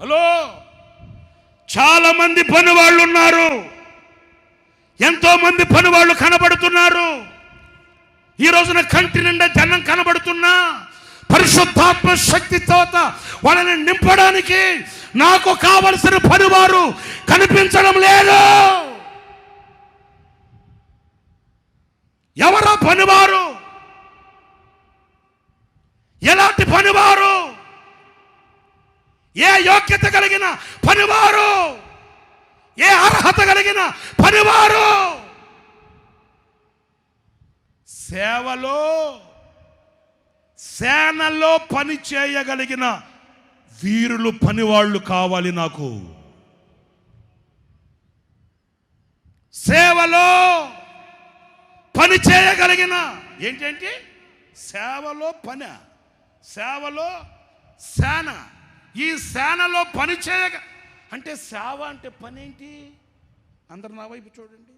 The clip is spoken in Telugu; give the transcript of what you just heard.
హలో, చాలా మంది పని వాళ్ళు ఉన్నారు, ఎంతో మంది పని వాళ్ళు కనబడుతున్నారు. ఈ రోజున కంటి నిండా జనం కనబడుతున్నా పరిశుద్ధాత్మ శక్తితో వాళ్ళని నింపడానికి నాకు కావలసిన పనివారు కనిపించడం లేదు. ఎవరో పనివారు? ఎలాంటి పనివారు? ఏ యోగ్యత కలిగిన పనివారు? ఏ అర్హత కలిగిన పనివారు? సేనలో పని చేయగలిగిన వీరులు పనివాళ్ళు కావాలి నాకు. సేవలో పని చేయగలిగిన ఏంటంటే సేవలో పని, సేవలో సేన. ఈ సేనలో పని అంటే సేవ అంటే పని ఏంటి? అందరు నా వైపు చూడండి.